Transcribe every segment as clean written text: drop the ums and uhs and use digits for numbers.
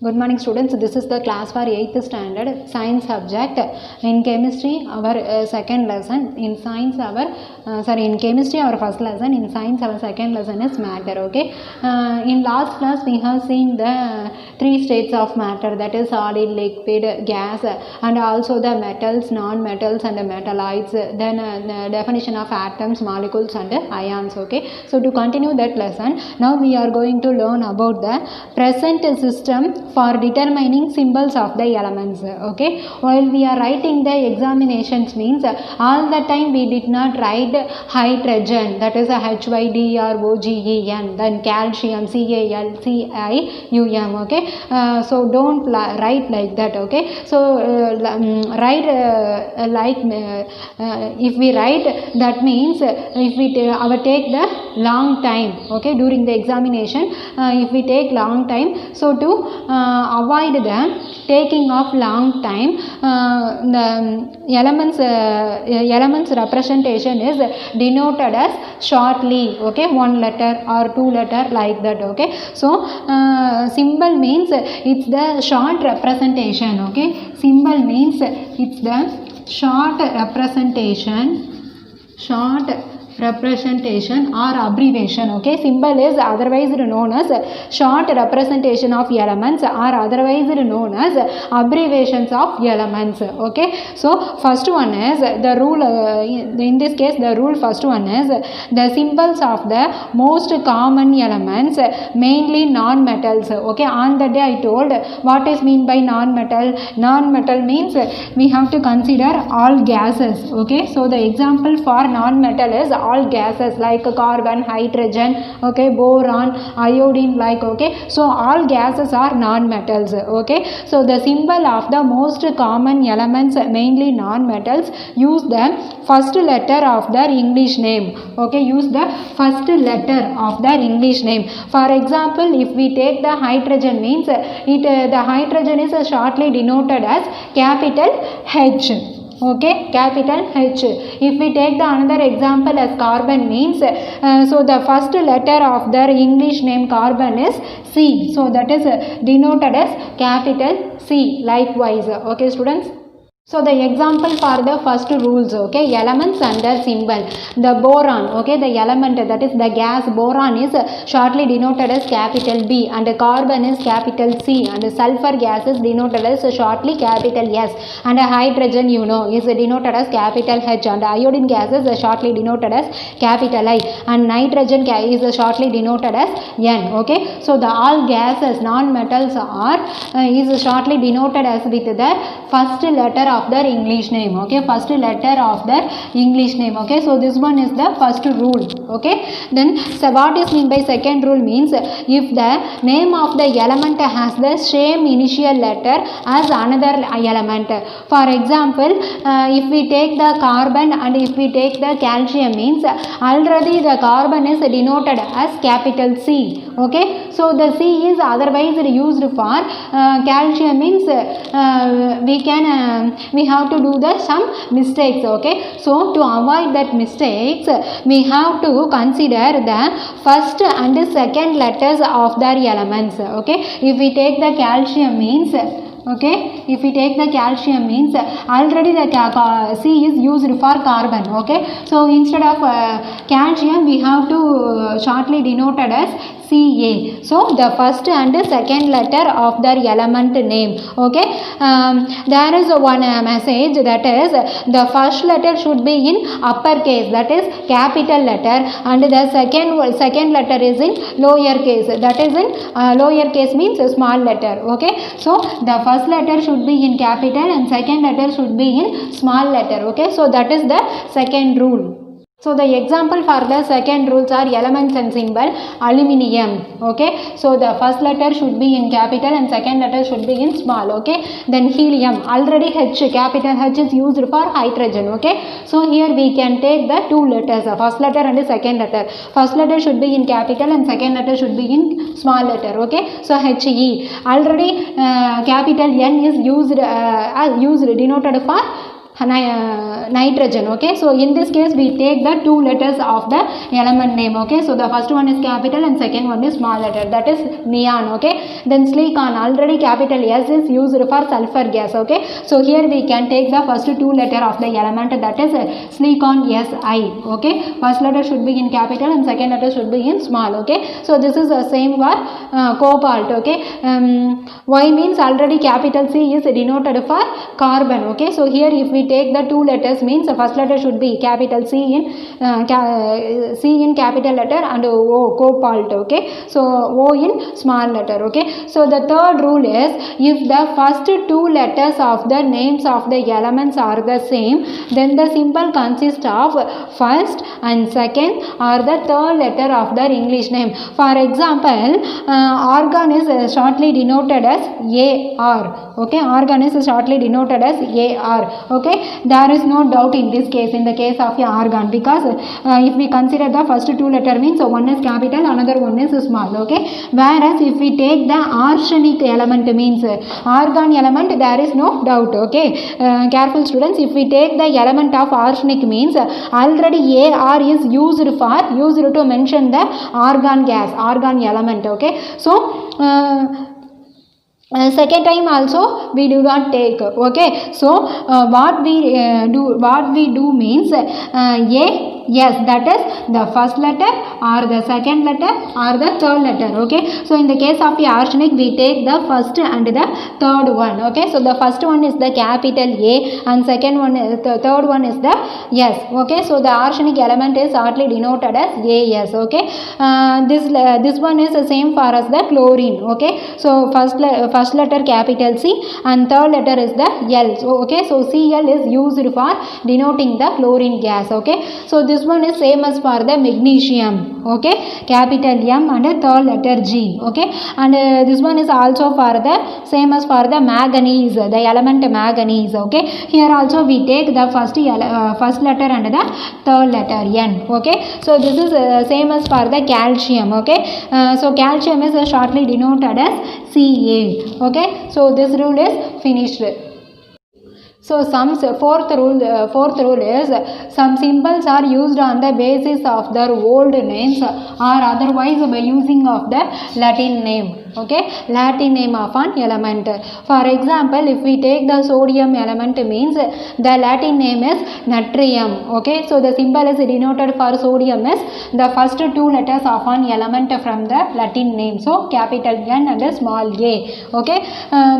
Good morning students, this is the class for 8th standard science subject. In chemistry our second lesson, in science our in chemistry our first lesson, in science our second lesson is matter. Okay, in last class we have seen the three states of matter, that is solid, liquid, gas, and also the metals, non-metals and the metalloids, then definition of atoms, molecules and ions. Okay, so to continue that lesson, now we are going to learn about the present system for determining symbols of the elements. Okay, while we are writing the examinations means all the time we did not write hydrogen, that is a HYDROGEN, then calcium CALCIUM. Okay, so don't write like that. Okay, so write if we write, that means if we take the long time. Okay, during the examination if we take long time, so to avoid the taking of long time, the elements representation is denoted as shortly. Okay, one letter or two letter like that. Okay, so symbol means it's the short representation. Okay, symbol means it's the short representation or abbreviation. Okay, symbol is otherwise known as short representation of elements or otherwise known as abbreviations of elements. Okay, so first one is the rule, in this case the rule first one is the symbols of the most common elements, mainly non-metals. Okay, on the day I told what is mean by non-metal. Non-metal means we have to consider all gases. Okay, so the example for non-metal is all gases like carbon, hydrogen, okay, boron, iodine, like. Okay, so all gases are non-metals. Okay, so the symbol of the most common elements, mainly non-metals, use the first letter of their English name. Okay, use the first letter of their English name. For example, if we take the hydrogen means the hydrogen is shortly denoted as capital H. Okay, capital H. If we take the another example as carbon means, so the first letter of their English name carbon is C. So that is denoted as capital C. Likewise. Okay, students. So the example for the first rules, okay, elements and their symbol. The boron, okay, the element, that is the gas boron is shortly denoted as capital B, and the carbon is capital C, and the sulfur gas is denoted as shortly capital S, and hydrogen is denoted as capital H, and iodine gas is shortly denoted as capital I, and nitrogen is shortly denoted as N. Okay, so the all gases, non-metals are is shortly denoted as with the first letter of their English name. Okay, first letter of their English name. Okay, so this one is the first rule. Okay, then so what is mean by second rule means if the name of the element has the same initial letter as another element. For example, if we take the carbon and if we take the calcium means already the carbon is denoted as capital C. Okay, so the C is otherwise used for calcium means we have to do some mistakes. Okay, so to avoid that mistakes we have to consider the first and second letters of their elements. Okay, if we take the calcium means, okay, if we take the calcium means already the C is used for carbon. Okay, so instead of calcium we have to shortly denoted as Ca. So the first and second letter of their element name. Okay, there is one message, that is the first letter should be in uppercase, that is capital letter, and the second letter is in lower case, that is in lower case means a small letter. Okay, so the first letter should be in capital and second letter should be in small letter. Okay, so that is the second rule. So the example for the second rules are elements and symbol. Aluminium. Okay, so the first letter should be in capital and second letter should be in small. Okay, then helium, already H, capital H is used for hydrogen. Okay, so here we can take the two letters, first letter and the second letter. First letter should be in capital and second letter should be in small letter. Okay, so He, already capital N is used denoted for nitrogen. Okay, so in this case we take the two letters of the element name. Okay, so the first one is capital and second one is small letter, that is neon. Okay, then silicon, already capital S is used for sulfur gas. Okay, so here we can take the first two letter of the element, that is silicon Si. Okay, first letter should be in capital and second letter should be in small. Okay, so this is the same for cobalt. Okay, Y means already capital C is denoted for carbon. Okay, so here if we take the two letters means the first letter should be capital C in capital letter and O, cobalt. Okay, so O in small letter. Okay, so the third rule is if the first two letters of the names of the elements are the same, then the symbol consists of first and second or the third letter of their English name. For example, argon is shortly denoted as AR. Okay, argon is shortly denoted as AR. Okay, there is no doubt in this case, in the case of argon, because if we consider the first two letter means one is capital, another one is small. Okay, whereas if we take the arsenic element means argon element, there is no doubt. Okay, careful students, if we take the element of arsenic means already AR is used to mention the argon gas, argon element. Okay, so second time also we do not take. Okay, so what we do means yes, that is the first letter or the second letter or the third letter. Okay, so in the case of the arsenic we take the first and the third one. Okay, so the first one is the capital A and second one is the third one is the S. Okay, so the arsenic element is shortly denoted as AS. Okay, this one is the same for as the chlorine. Okay, so first letter capital C and third letter is the L. So, okay, so Cl is used for denoting the chlorine gas. Okay, so this one is same as for the magnesium. Okay, capital M and a third letter G. Okay, and this one is also for the same as for the manganese, the element manganese. Okay, here also we take the first letter and the third letter N. Okay, so this is same as for the calcium. Okay, so calcium is shortly denoted as Ca. Okay, so this rule is finished. So fourth rule is some symbols are used on the basis of their old names or otherwise by using of the Latin name. Okay, Latin name of an element. For example, if we take the sodium element means the Latin name is natrium. Okay, so the symbol is denoted for sodium is the first two letters of an element from the Latin name. So capital N and a small a. Okay,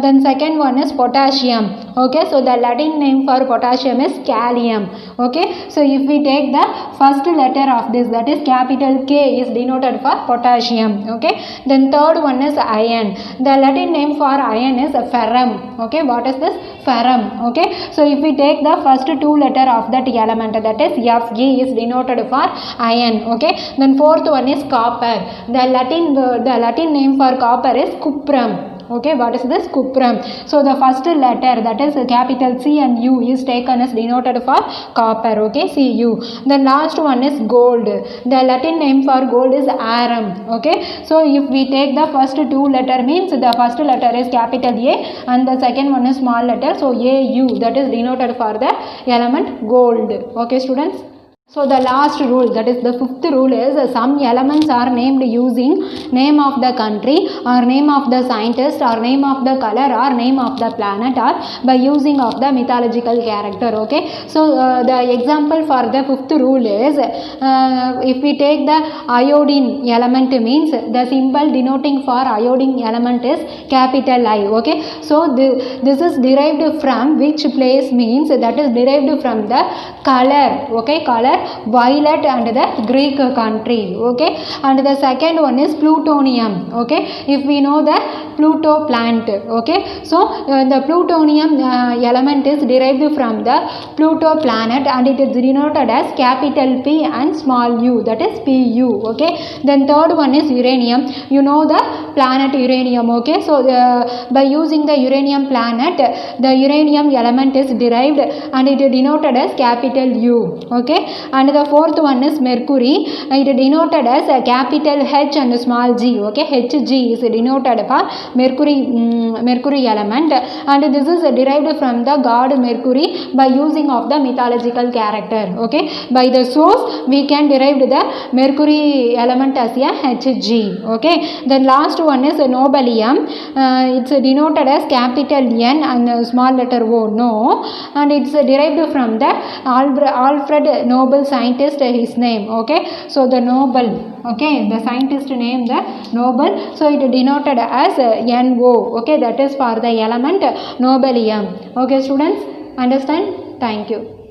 then second one is potassium. Okay, so the Latin name for potassium is kalium. Okay, so if we take the first letter of this, that is capital K is denoted for potassium. Okay, then third one is iron. The Latin name for iron is ferrum. Okay, what is this? Ferrum. Okay, so if we take the first two letter of that element, that is Fe is denoted for iron. Okay, then fourth one is copper. The Latin name for copper is cuprum. Okay, what is this? Cuprum. So the first letter, that is capital C and U, is taken as denoted for copper. Okay, Cu. The last one is gold. The Latin name for gold is arum. Okay, so if we take the first two letter means the first letter is capital A and the second one is small letter, so Au, that is denoted for the element gold. Okay, students. So the last rule, that is the fifth rule, is some elements are named using name of the country or name of the scientist or name of the color or name of the planet or by using of the mythological character. Okay, so the example for the fifth rule is if we take the iodine element means the symbol denoting for iodine element is capital I. Okay, so this is derived from which place means that is derived from the color. Okay, color violet and the Greek country. Okay, and the second one is plutonium. Okay, if we know the Pluto plant. Okay, so the plutonium element is derived from the Pluto planet and it is denoted as capital P and small u, that is Pu. Okay, then third one is uranium. You know the planet uranium. Okay, so by using the uranium planet, the uranium element is derived and it is denoted as capital U. Okay, and the fourth one is mercury. It denoted as a capital H and small g. Okay, Hg is denoted for mercury element, and this is derived from the god Mercury by using of the mythological character. Okay, by the source we can derive the mercury element as a Hg. Okay, the last one is nobelium. It's denoted as capital N and small letter O, no, and it's derived from the Alfred Nobel scientist, his name. Okay, so the Nobel, okay, the scientist name the Nobel, so it denoted as NO. Okay, that is for the element nobelium. Okay, students, understand? Thank you.